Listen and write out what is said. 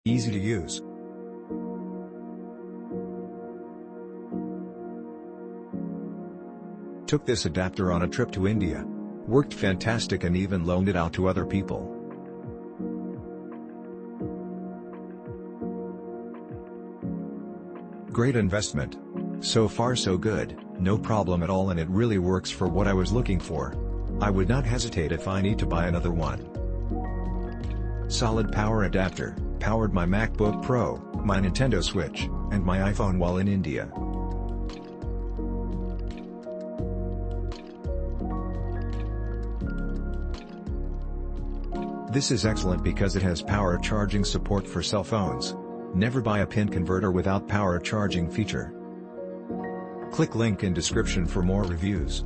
Easy to use. Took this adapter on a trip to India. Worked fantastic and even loaned it out to other people. Great investment. So far so good, no problem at all, and it really works for what I was looking for. I would not hesitate if I need to buy another one. Solid power adapter, powered my MacBook Pro, my Nintendo Switch, and my iPhone while in India. This is excellent because it has power charging support for cell phones. Never buy a pin converter without power charging feature. Click link in description for more reviews.